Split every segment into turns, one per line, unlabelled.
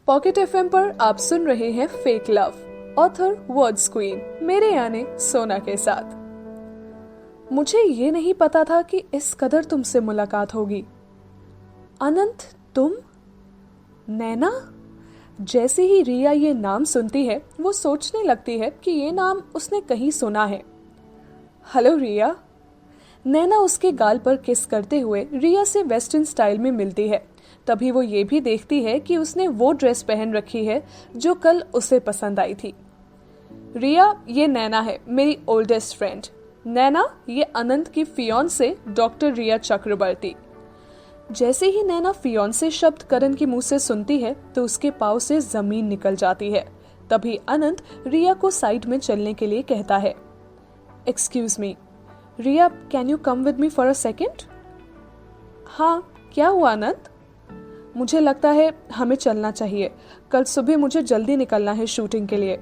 Pocket FM पर आप सुन रहे हैं fake love, author words queen मेरे यानी सोना के साथ। मुझे ये नहीं पता था कि इस कदर तुमसे मुलाकात होगी। अनंत, तुम? नैना? जैसे ही रिया ये नाम सुनती है वो सोचने लगती है कि ये नाम उसने कहीं सुना है। हेलो रिया। नैना उसके गाल पर किस करते हुए रिया से वेस्टर्न स्टाइल में मिलती है। तभी वो ये भी देखती है कि उसने वो ड्रेस पहन रखी है जो कल उसे पसंद आई थी। रिया, ये नैना है, मेरी ओल्डेस्ट फ्रेंड। नैना, ये अनंत की फियोंसे डॉक्टर रिया चक्रवर्ती। जैसे ही नैना फियोंसे शब्द करण के मुंह से सुनती है तो उसके पाँव से जमीन निकल जाती है। तभी अनंत रिया को साइड में चलने के लिए कहता है। Excuse me Riya, can you come with me for a second? हाँ, क्या हुआ अनंत? मुझे लगता है हमें चलना चाहिए। कल सुबह मुझे जल्दी निकलना है शूटिंग के लिए।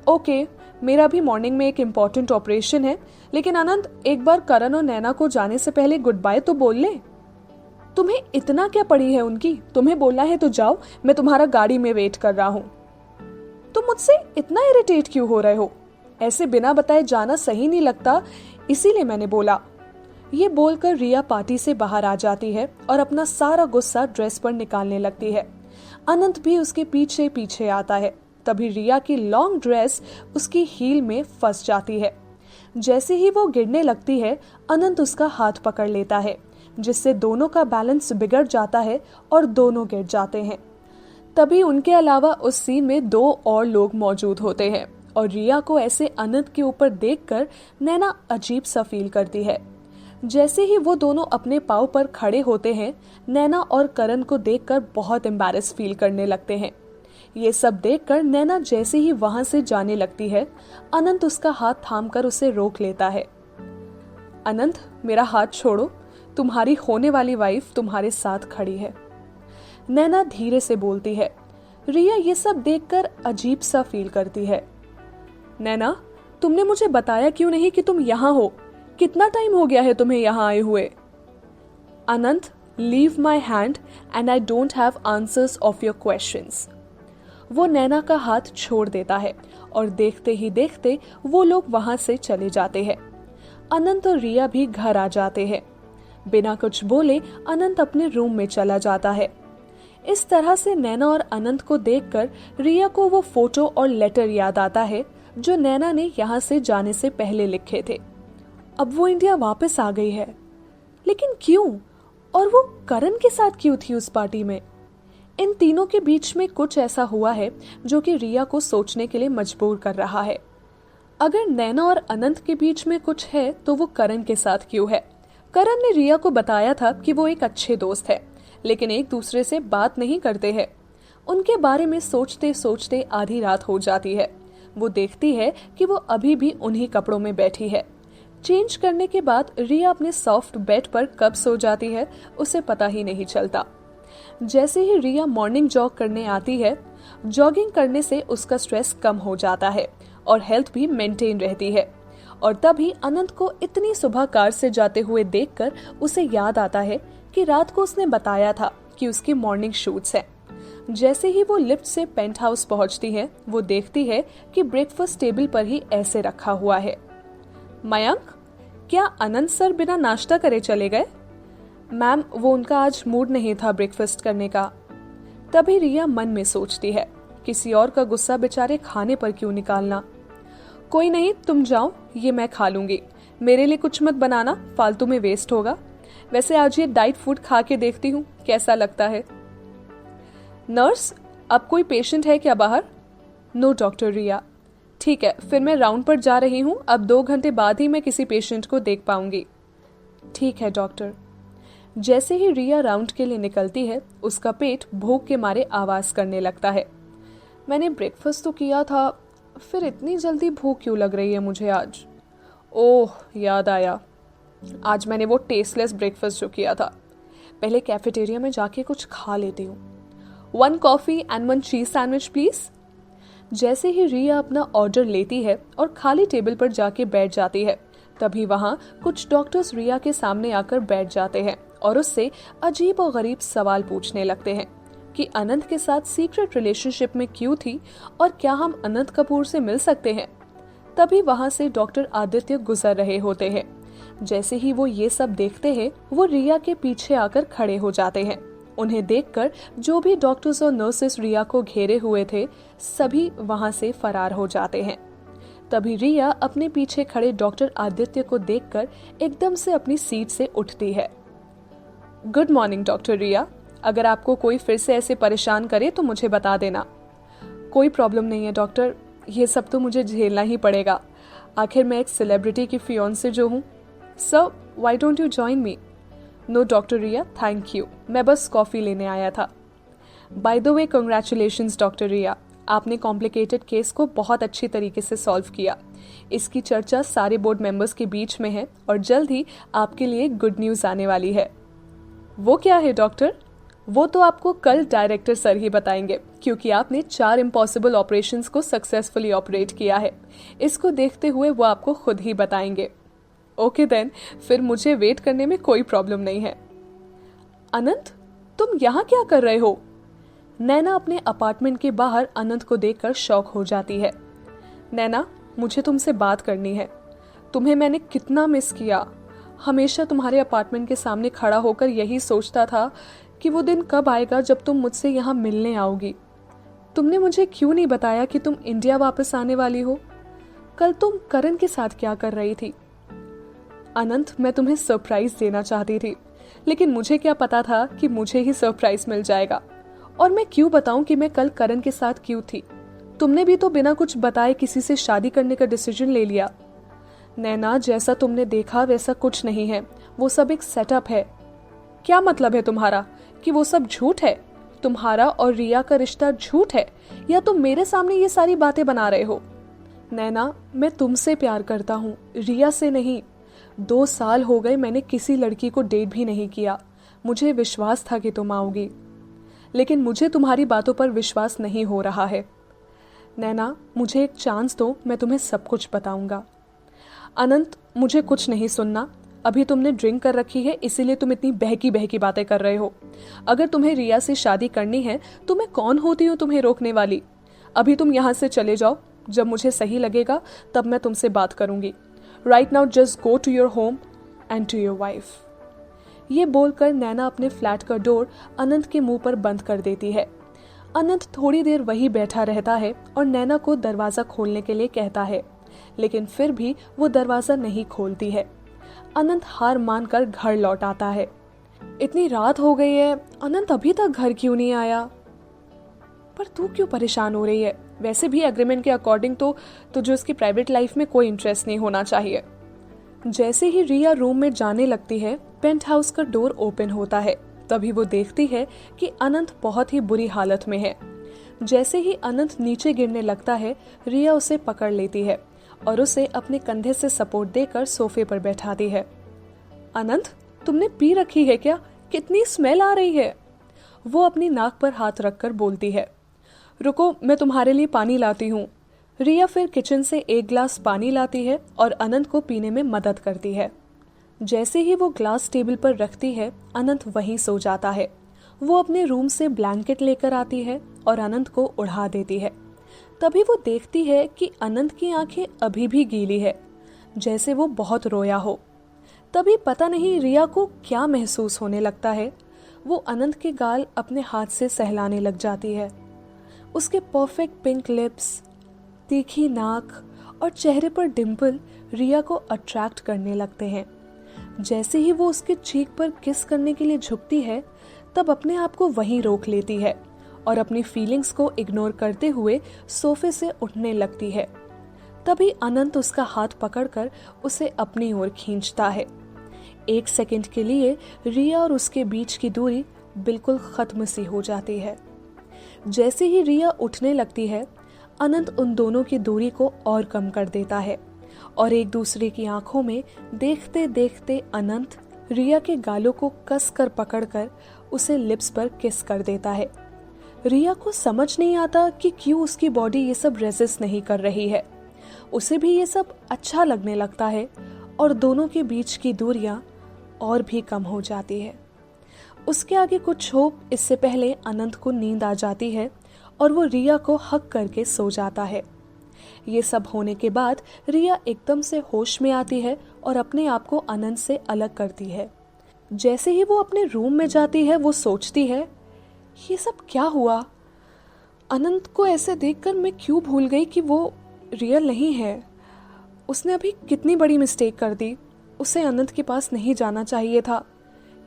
ओके, मेरा भी मॉर्निंग में एक इम्पॉर्टेंट ऑपरेशन है, लेकिन अनंत, एक बार करण और नैना को जाने से पहले गुड बाय तो बोल ले। तुम्हें इतना क्या पड़ी है उनकी? तुम्हें बोलना है तो जाओ, मैं तुम्हारा गाड़ी में वेट कर रहा हूँ। तुम मुझसे इतना इरिटेट क्यों हो रहे हो? ऐसे बिना बताए जाना सही नहीं लगता, इसीलिए मैंने बोला। ये बोलकर रिया पार्टी से बाहर आ जाती है और अपना सारा गुस्सा ड्रेस पर निकालने लगती है। अनंत भी उसके पीछे पीछे आता है। तभी रिया की लॉन्ग ड्रेस उसकी हील में फंस जाती है। जैसे ही वो गिरने लगती है, अनंत उसका हाथ पकड़ लेता है, जिससे दोनों का बैलेंस बिगड़ जाता है और दोनों गिर जाते हैं। तभी उनके अलावा उस सीन में 2 और लोग मौजूद होते हैं और रिया को ऐसे अनंत के ऊपर देखकर नैना अजीब सा फील करती है। जैसे ही वो दोनों अपने पाँव पर खड़े होते हैं, नैना और करण को देखकर बहुत एम्बैरेस फील करने लगते हैं। ये सब देखकर नैना जैसे ही वहां से जाने लगती है, अनंत उसका हाथ थामकर उसे रोक लेता है। अनंत, मेरा हाथ छोड़ो, तुम्हारी होने वाली वाइफ तुम्हारे साथ खड़ी है। नैना धीरे से बोलती है। रिया ये सब देखकर अजीब सा फील करती है। नैना, तुमने मुझे बताया क्यों नहीं कि तुम यहाँ हो? कितना टाइम हो गया है तुम्हें यहाँ आए हुए? Anant, leave my hand and I don't have answers of your questions. वो नैना का हाथ छोड़ देता है और देखते ही देखते वो लोग वहां से चले जाते हैं। अनंत और रिया भी घर आ जाते हैं। बिना कुछ बोले अनंत अपने रूम में चला जाता है। इस तरह से नैना और अनंत को देखकर रिया को वो फोटो और लेटर याद आता है जो नैना ने यहाँ से जाने से पहले लिखे थे। अब वो इंडिया वापस आ गई है, लेकिन क्यों? और वो करण के साथ क्यों थी उस पार्टी में? इन तीनों के बीच में कुछ ऐसा हुआ है जो कि रिया को सोचने के लिए मजबूर कर रहा है। अगर नैना और अनंत के बीच में कुछ है तो वो करण के साथ क्यों है? करण ने रिया को बताया था कि वो एक अच्छे दोस्त है, लेकिन एक दूसरे से बात नहीं करते हैं। उनके बारे में सोचते सोचते आधी रात हो जाती है। वो देखती है कि वो अभी भी उन्हीं कपड़ों में बैठी है। चेंज करने के बाद रिया अपने सॉफ्ट बेड पर कब सो जाती है उसे पता ही नहीं चलता। जैसे ही रिया मॉर्निंग जॉग करने आती है, जॉगिंग करने से उसका स्ट्रेस कम हो जाता है और हेल्थ भी मेंटेन रहती है। और तभी अनंत को इतनी सुबह कार से जाते हुए देखकर उसे याद आता है कि रात को उसने बताया था कि उसकी मॉर्निंग शूट्स हैं। जैसे ही वो लिफ्ट से पेंट हाउस पहुंचती है, वो देखती है कि ब्रेकफास्ट टेबल पर ही ऐसे रखा हुआ है। मयंक, क्या अनंत सर बिना नाश्ता करे चले गए? मैम, वो उनका आज मूड नहीं था ब्रेकफास्ट करने का। तभी रिया मन में सोचती है, किसी और का गुस्सा बेचारे खाने पर क्यों निकालना। कोई नहीं, तुम जाओ, ये मैं खा लूंगी। मेरे लिए कुछ मत बनाना, फालतू में वेस्ट होगा। वैसे आज ये डाइट फूड खा के देखती हूँ कैसा लगता है। नर्स, अब कोई पेशेंट है क्या बाहर? नो डॉक्टर रिया। ठीक है, फिर मैं राउंड पर जा रही हूँ। अब 2 घंटे बाद ही मैं किसी पेशेंट को देख पाऊंगी। ठीक है डॉक्टर। जैसे ही रिया राउंड के लिए निकलती है, उसका पेट भूख के मारे आवाज करने लगता है। मैंने ब्रेकफास्ट तो किया था, फिर इतनी जल्दी भूख क्यों लग रही है मुझे आज? ओह, याद आया, आज मैंने वो टेस्टलेस ब्रेकफास्ट जो किया था। पहले कैफेटेरिया में जाके कुछ खा लेती हूँ। 1 coffee and 1 cheese sandwich please. जैसे ही रिया अपना ऑर्डर लेती है और खाली टेबल पर जाके बैठ जाती है, तभी वहां कुछ डॉक्टर्स रिया के सामने आकर बैठ जाते हैं और उससे अजीब और गरीब सवाल पूछने लगते हैं। कि अनंत के साथ सीक्रेट रिलेशनशिप में क्यों थी और क्या हम अनंत कपूर से मिल सकते हैं। तभी वहां से डॉक्टर आदित्य गुजर रहे होते हैं। जैसे ही वो ये सब देखते हैं, वो रिया के पीछे आकर खड़े हो जाते हैं। उन्हें देखकर जो भी डॉक्टर्स और नर्सेस रिया को घेरे हुए थे, सभी वहां से फरार हो जाते हैं। तभी रिया अपने पीछे खड़े डॉक्टर आदित्य को देखकर एकदम से अपनी सीट से उठती है। गुड मॉर्निंग डॉक्टर रिया, अगर आपको कोई फिर से ऐसे परेशान करे तो मुझे बता देना। कोई प्रॉब्लम नहीं है डॉक्टर, ये सब तो मुझे झेलना ही पड़ेगा। आखिर मैं एक सेलिब्रिटी की फियांसे जो हूँ। Sir, why don't you join me? No doctor Riya, thank you, मैं बस कॉफ़ी लेने आया था। By the way, congratulations doctor Riya, आपने कॉम्प्लिकेटेड केस को बहुत अच्छी तरीके से सॉल्व किया। इसकी चर्चा सारे बोर्ड मेंबर्स के बीच में है और जल्द ही आपके लिए गुड न्यूज़ आने वाली है। वो क्या है डॉक्टर? वो तो आपको कल डायरेक्टर सर ही बताएंगे, क्योंकि आपने 4 इम्पॉसिबल ऑपरेशंस को सक्सेसफुली ऑपरेट किया है। इसको देखते हुए वो आपको खुद ही बताएंगे। ओके देन, फिर मुझे वेट करने में कोई प्रॉब्लम नहीं है। अनंत, तुम यहाँ क्या कर रहे हो? नैना अपने अपार्टमेंट के बाहर अनंत को देखकर शॉक हो जाती है। नैना, मुझे तुमसे बात करनी है। तुम्हें मैंने कितना मिस किया। हमेशा तुम्हारे अपार्टमेंट के सामने खड़ा होकर यही सोचता था कि वो दिन कब आएगा जब तुम मुझसे यहाँ मिलने आओगी। तुमने मुझे क्यों नहीं बताया कि तुम इंडिया वापस आने वाली हो? कल तुम करण के साथ क्या कर रही थी? अनंत, मैं तुम्हें सरप्राइज देना चाहती थी, लेकिन मुझे क्या पता था कि मुझे ही सरप्राइज मिल जाएगा। और मैं क्यों बताऊं कि मैं कल करण के साथ क्यों थी? तुमने भी तो बिना कुछ बताए किसी से शादी करने का डिसीजन ले लिया। नैना, जैसा तुमने देखा वैसा कुछ नहीं है, वो सब एक सेटअप है। क्या मतलब है तुम्हारा कि वो सब झूठ है? तुम्हारा और रिया का रिश्ता झूठ है, या तुम मेरे सामने ये सारी बातें बना रहे हो? नैना, मैं तुमसे प्यार करता हूँ, रिया से नहीं। 2 साल हो गए मैंने किसी लड़की को डेट भी नहीं किया। मुझे विश्वास था कि तुम आओगी, लेकिन मुझे तुम्हारी बातों पर विश्वास नहीं हो रहा है। नैना, मुझे एक चांस दो, मैं तुम्हें सब कुछ बताऊंगा। अनंत, मुझे कुछ नहीं सुनना। अभी तुमने ड्रिंक कर रखी है, इसीलिए तुम इतनी बहकी बहकी बातें कर रहे हो। अगर तुम्हें रिया से शादी करनी है तो मैं कौन होती हूँ तुम्हें रोकने वाली? अभी तुम यहाँ से चले जाओ, जब मुझे सही लगेगा तब मैं तुमसे बात करूंगी। Right now just go to your home and to your wife. ये बोलकर नैना अपने फ्लैट का डोर अनंत के मुंह पर बंद कर देती है। अनंत थोड़ी देर वहीं बैठा रहता है और नैना को दरवाजा खोलने के लिए कहता है, लेकिन फिर भी वो दरवाजा नहीं खोलती है। अनंत हार मानकर घर लौट आता है। इतनी रात हो गई है, अनंत अभी तक घर क्यों नहीं आया? पर तू क्यों परेशान हो रही है? वैसे भी एग्रीमेंट के अकॉर्डिंग तो तुझे उसकी प्राइवेट लाइफ में कोई इंटरेस्ट नहीं होना चाहिए। जैसे ही रिया रूम में जाने लगती है, पेंट हाउस का डोर ओपन होता है। तभी वो देखती है कि अनंत बहुत ही बुरी हालत में है। जैसे ही अनंत नीचे गिरने लगता है, रिया उसे पकड़ लेती है और उसे अपने कंधे से सपोर्ट देकर सोफे पर बैठाती है। अनंत, तुमने पी रखी है क्या? कितनी स्मेल आ रही है। वो अपनी नाक पर हाथ रखकर बोलती है। रुको, मैं तुम्हारे लिए पानी लाती हूँ। रिया फिर किचन से एक ग्लास पानी लाती है और अनंत को पीने में मदद करती है। जैसे ही वो ग्लास टेबल पर रखती है, अनंत वहीं सो जाता है। वो अपने रूम से ब्लैंकेट लेकर आती है और अनंत को उड़ा देती है। तभी वो देखती है कि अनंत की आंखें अभी भी गीली है, जैसे वो बहुत रोया हो। तभी पता नहीं रिया को क्या महसूस होने लगता है, वो अनंत के गाल अपने हाथ से सहलाने लग जाती है। उसके परफेक्ट पिंक लिप्स, तीखी नाक और चेहरे पर डिंपल रिया को अट्रैक्ट करने लगते हैं। जैसे ही वो उसके चीक पर किस करने के लिए झुकती है, तब अपने आप को वहीं रोक लेती है और अपनी फीलिंग्स को इग्नोर करते हुए सोफे से उठने लगती है। तभी अनंत उसका हाथ पकड़कर उसे अपनी ओर खींचता है। 1 सेकंड के लिए रिया और उसके बीच की दूरी बिल्कुल खत्म सी हो जाती है। जैसे ही रिया उठने लगती है, अनंत उन दोनों की दूरी को और कम कर देता है और एक दूसरे की आंखों में देखते देखते अनंत रिया के गालों को कस कर पकड़कर उसे लिप्स पर किस कर देता है। रिया को समझ नहीं आता कि क्यों उसकी बॉडी ये सब रेजिस्ट नहीं कर रही है। उसे भी ये सब अच्छा लगने लगता है और दोनों के बीच की दूरियां और भी कम हो जाती है। उसके आगे कुछ हो इससे पहले अनंत को नींद आ जाती है और वो रिया को हक करके सो जाता है। ये सब होने के बाद रिया एकदम से होश में आती है और अपने आप को अनंत से अलग करती है। जैसे ही वो अपने रूम में जाती है वो सोचती है, ये सब क्या हुआ? अनंत को ऐसे देखकर मैं क्यों भूल गई कि वो रियल नहीं है। उसने अभी कितनी बड़ी मिस्टेक कर दी। उसे अनंत के पास नहीं जाना चाहिए था।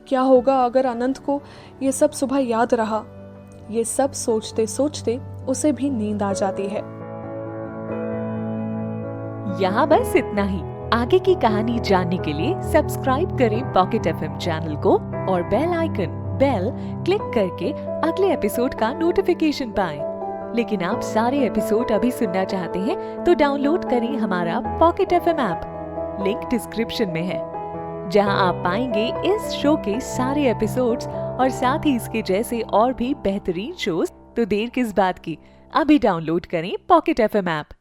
क्या होगा अगर अनंत को ये सब सुबह याद रहा? ये सब सोचते सोचते उसे भी नींद आ जाती है।
यहाँ बस इतना ही। आगे की कहानी जानने के लिए सब्सक्राइब करें पॉकेट एफएम चैनल को और बेल आइकन क्लिक करके अगले एपिसोड का नोटिफिकेशन पाएं। लेकिन आप सारे एपिसोड अभी सुनना चाहते हैं तो डाउनलोड करें हमारा pocket FM app. Link description में है, जहां आप पाएंगे इस शो के सारे एपिसोड्स और साथ ही इसके जैसे और भी बेहतरीन शोज। तो देर किस बात की, अभी डाउनलोड करें पॉकेट एफएम ऐप।